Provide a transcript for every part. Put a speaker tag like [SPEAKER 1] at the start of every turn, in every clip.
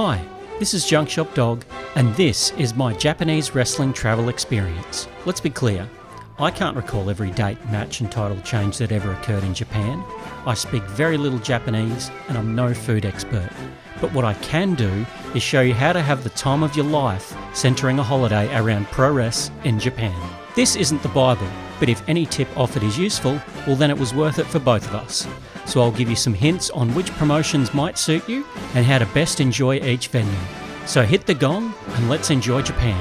[SPEAKER 1] Hi, this is Junk Shop Dog, and this is my Japanese wrestling travel experience. Let's be clear, I can't recall every date, match and title change that ever occurred in Japan. I speak very little Japanese and I'm no food expert. But what I can do is show you how to have the time of your life centering a holiday around Pro Wres in Japan. This isn't the Bible, but if any tip offered is useful, well then it was worth it for both of us. So I'll give you some hints on which promotions might suit you and how to best enjoy each venue. So hit the gong and let's enjoy Japan.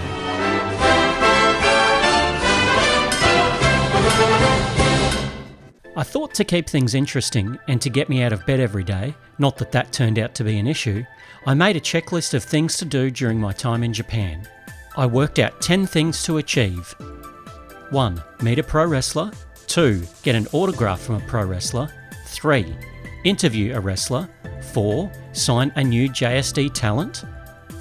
[SPEAKER 1] I thought to keep things interesting and to get me out of bed every day, not that that turned out to be an issue, I made a checklist of things to do during my time in Japan. I worked out 10 things to achieve. 1. Meet a pro wrestler. 2. Get an autograph from a pro wrestler. 3. Interview a wrestler. 4. Sign a new JSD talent.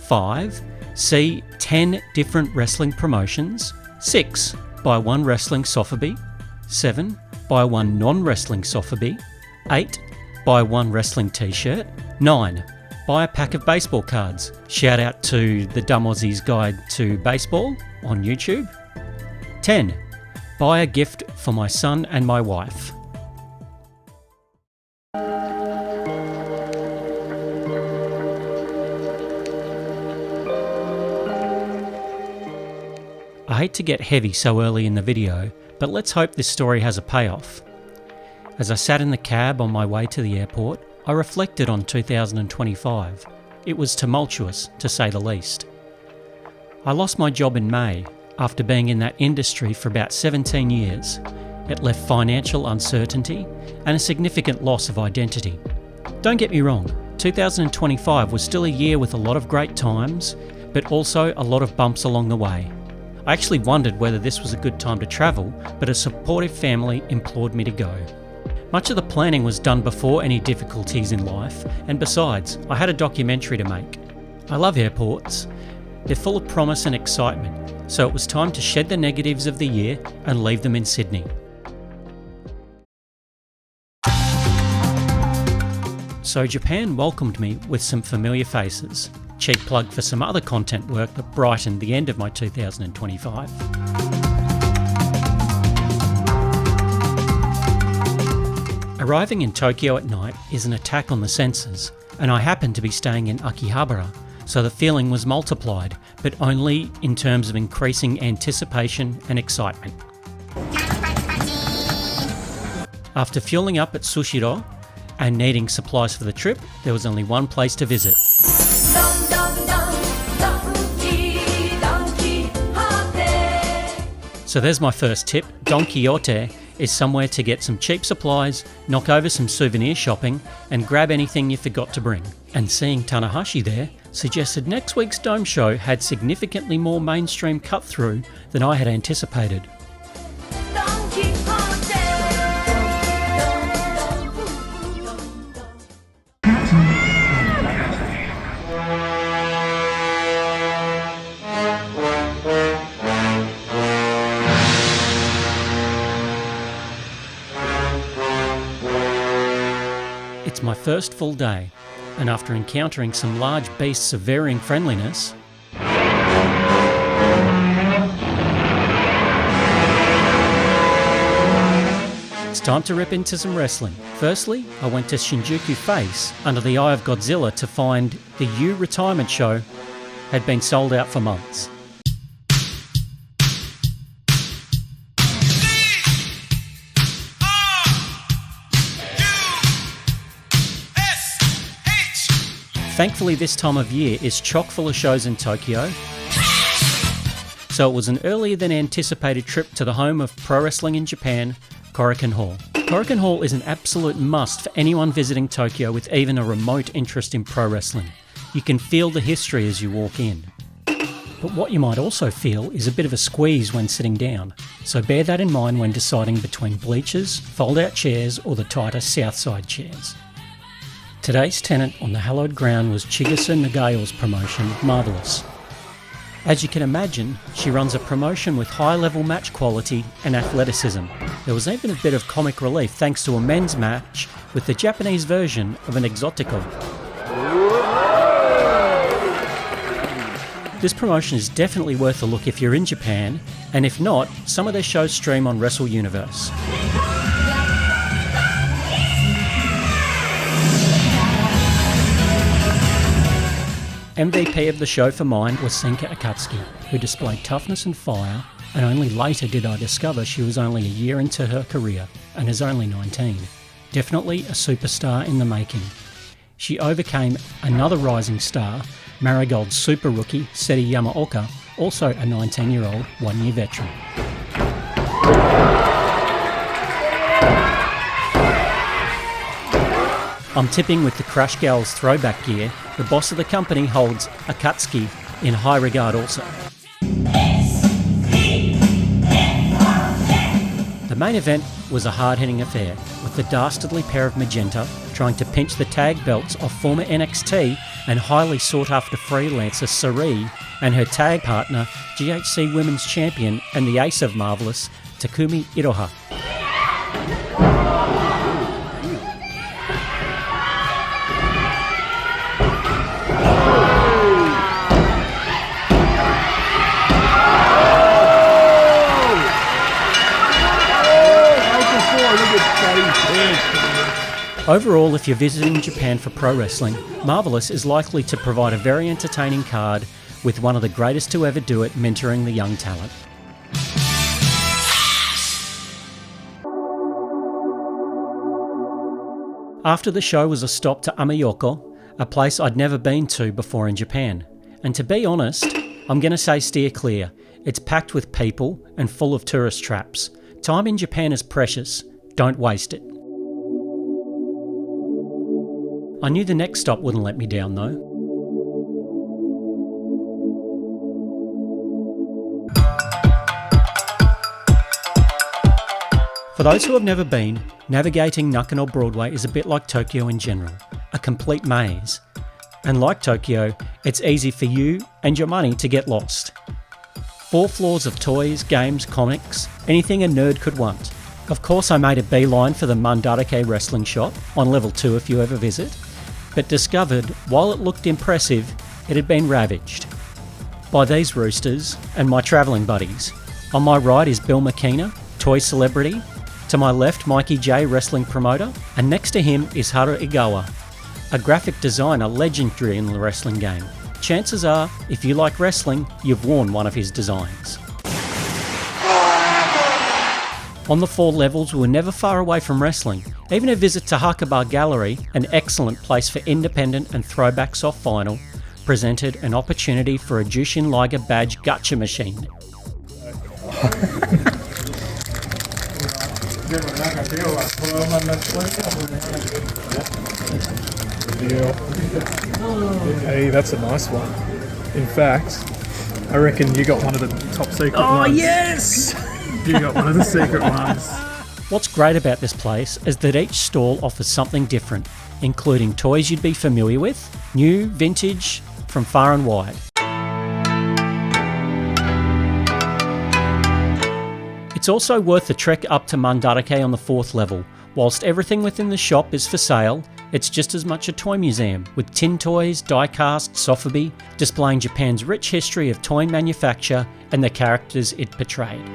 [SPEAKER 1] 5. See 10 different wrestling promotions. 6. Buy one wrestling sofubi. 7. Buy one non-wrestling sofubi. 8. Buy one wrestling t-shirt. 9. Buy a pack of baseball cards. Shout out to the Dumb Aussie's Guide to Baseball on YouTube. 10. Buy a gift for my son and my wife. I hate to get heavy so early in the video, but let's hope this story has a payoff. As I sat in the cab on my way to the airport, I reflected on 2025. It was tumultuous, to say the least. I lost my job in May, after being in that industry for about 17 years. It left financial uncertainty and a significant loss of identity. Don't get me wrong, 2025 was still a year with a lot of great times, but also a lot of bumps along the way. I actually wondered whether this was a good time to travel, but a supportive family implored me to go. Much of the planning was done before any difficulties in life, and besides, I had a documentary to make. I love airports. They're full of promise and excitement, so it was time to shed the negatives of the year and leave them in Sydney. So Japan welcomed me with some familiar faces. Cheap plug for some other content work that brightened the end of my 2025. Arriving in Tokyo at night is an attack on the senses, and I happened to be staying in Akihabara, so the feeling was multiplied, but only in terms of increasing anticipation and excitement. After fueling up at Sushiro and needing supplies for the trip, there was only one place to visit. So there's my first tip. Don Quixote is somewhere to get some cheap supplies, knock over some souvenir shopping, and grab anything you forgot to bring. And seeing Tanahashi there suggested next week's Dome show had significantly more mainstream cut-through than I had anticipated. It's my first full day, and after encountering some large beasts of varying friendliness, it's time to rip into some wrestling. Firstly, I went to Shinjuku Face under the Eye of Godzilla to find the U retirement show had been sold out for months. Thankfully this time of year is chock full of shows in Tokyo, so it was an earlier than anticipated trip to the home of pro wrestling in Japan, Korakuen Hall. Korakuen Hall is an absolute must for anyone visiting Tokyo with even a remote interest in pro wrestling. You can feel the history as you walk in. But what you might also feel is a bit of a squeeze when sitting down, so bear that in mind when deciding between bleachers, fold-out chairs or the tighter Southside chairs. Today's tenant on the hallowed ground was Chigusa Nagayo's promotion, Marvelous. As you can imagine, she runs a promotion with high-level match quality and athleticism. There was even a bit of comic relief thanks to a men's match with the Japanese version of an Exotico. This promotion is definitely worth a look if you're in Japan, and if not, some of their shows stream on Wrestle Universe. MVP of the show for mine was Senka Akatsuki, who displayed toughness and fire, and only later did I discover she was only a year into her career and is only 19. Definitely a superstar in the making. She overcame another rising star, Marigold super rookie Seti Yamaoka, also a 19-year-old, one-year veteran. I'm tipping with the Crash Gals throwback gear, the boss of the company holds Akatsuki in high regard also. The main event was a hard-hitting affair, with the dastardly pair of Magenta trying to pinch the tag belts off former NXT and highly sought-after freelancer Sarii and her tag partner, GHC Women's Champion and the ace of Marvelous, Takumi Iroha. Overall, if you're visiting Japan for pro wrestling, Marvelous is likely to provide a very entertaining card with one of the greatest to ever do it mentoring the young talent. After the show was a stop to Amayoko, a place I'd never been to before in Japan. And to be honest, I'm going to say steer clear. It's packed with people and full of tourist traps. Time in Japan is precious. Don't waste it. I knew the next stop wouldn't let me down though. For those who have never been, navigating Nakano Broadway is a bit like Tokyo in general, a complete maze. And like Tokyo, it's easy for you and your money to get lost. 4 floors of toys, games, comics, anything a nerd could want. Of course I made a beeline for the Mandarake wrestling shop, on level 2 if you ever visit, but discovered, while it looked impressive, it had been ravaged by these roosters and my travelling buddies. On my right is Bill McKenna, toy celebrity, to my left Mikey J, wrestling promoter, and next to him is Haru Igawa, a graphic designer legendary in the wrestling game. Chances are, if you like wrestling, you've worn one of his designs. On the 4 levels, we were never far away from wrestling. Even a visit to Hakuba Gallery, an excellent place for independent and throwback soft vinyl, presented an opportunity for a Jushin Liger badge gacha machine.
[SPEAKER 2] Hey, that's a nice one. In fact, I reckon you got one of the top secret ones.
[SPEAKER 1] Oh yes!
[SPEAKER 2] You got one of the secret ones.
[SPEAKER 1] What's great about this place is that each stall offers something different, including toys you'd be familiar with, new, vintage, from far and wide. It's also worth the trek up to Mandarake on the 4th level. Whilst everything within the shop is for sale, it's just as much a toy museum, with tin toys, die-cast, sofubi, displaying Japan's rich history of toy manufacture and the characters it portrayed.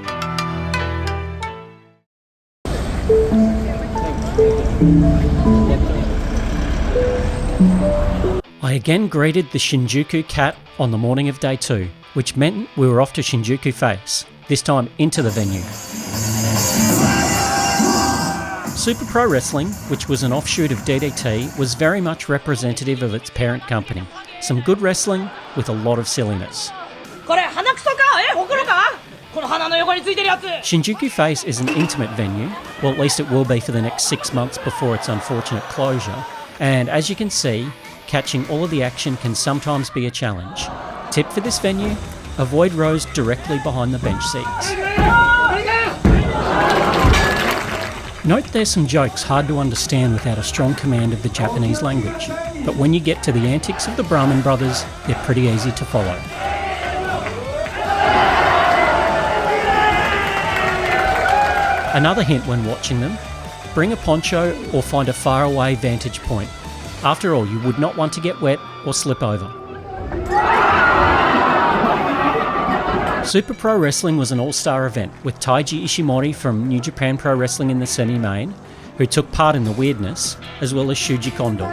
[SPEAKER 1] I again greeted the Shinjuku cat on the morning of day 2, which meant we were off to Shinjuku Face, this time into the venue. Super Pro Wrestling, which was an offshoot of DDT, was very much representative of its parent company. Some good wrestling with a lot of silliness. Shinjuku Face is an intimate venue, well at least it will be for the next 6 months before its unfortunate closure, and as you can see, catching all of the action can sometimes be a challenge. Tip for this venue, avoid rows directly behind the bench seats. Note there's some jokes hard to understand without a strong command of the Japanese language, but when you get to the antics of the Brahmin brothers, they're pretty easy to follow. Another hint when watching them, bring a poncho or find a faraway vantage point. After all, you would not want to get wet or slip over. Super Pro Wrestling was an all-star event with Taiji Ishimori from New Japan Pro Wrestling in the semi-main, who took part in the weirdness, as well as Shuji Kondo.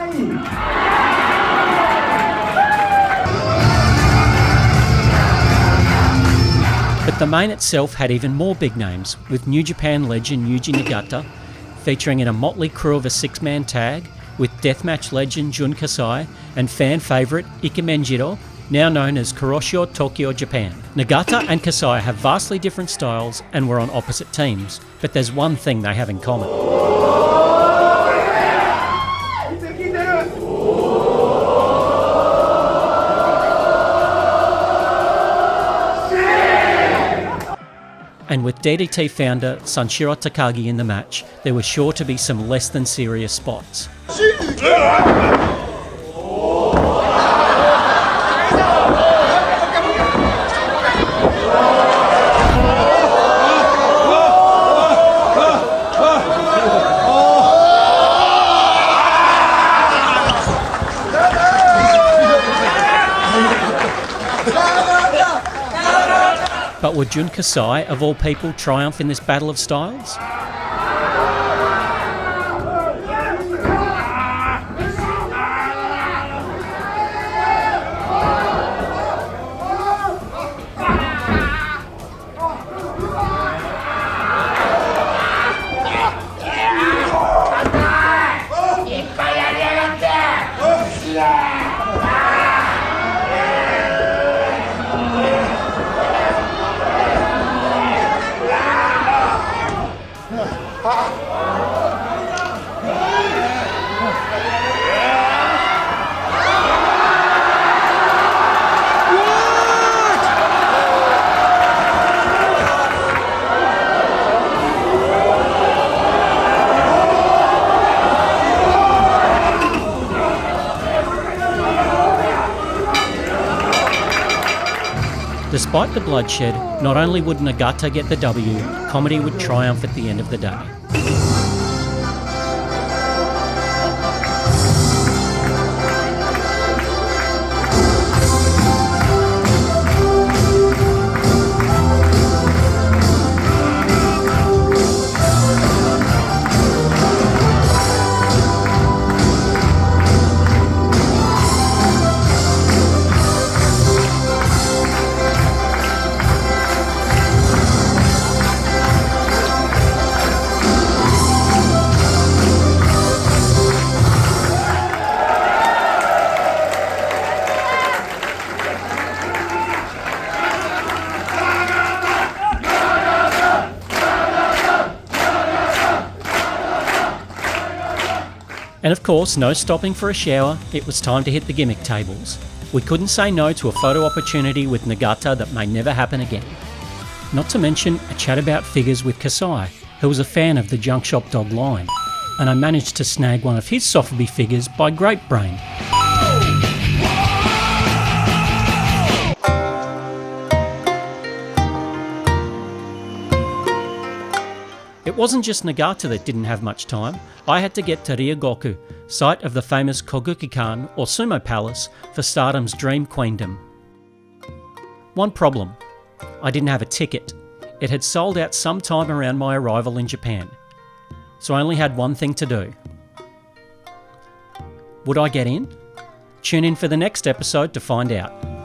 [SPEAKER 1] But the main itself had even more big names, with New Japan legend Yuji Nagata featuring in a motley crew of a six-man tag with deathmatch legend Jun Kasai and fan favourite Ikemenjiro, now known as Kuroshio Tokyo Japan. Nagata and Kasai have vastly different styles and were on opposite teams, but there's one thing they have in common. And with DDT founder Sanshiro Takagi in the match, there were sure to be some less than serious spots. But would Jun Kasai, of all people, triumph in this battle of styles? Despite the bloodshed, not only would Nagata get the W, comedy would triumph at the end of the day. And of course, no stopping for a shower, it was time to hit the gimmick tables. We couldn't say no to a photo opportunity with Nagata that may never happen again. Not to mention a chat about figures with Kasai, who was a fan of the Junk Shop Dog line, and I managed to snag one of his Sofubi figures by Grape Brain. It wasn't just Nagata that didn't have much time. I had to get to Ryogoku, site of the famous Koguki-kan or Sumo Palace for Stardom's dream queendom. One problem, I didn't have a ticket. It had sold out sometime around my arrival in Japan, so I only had one thing to do. Would I get in? Tune in for the next episode to find out.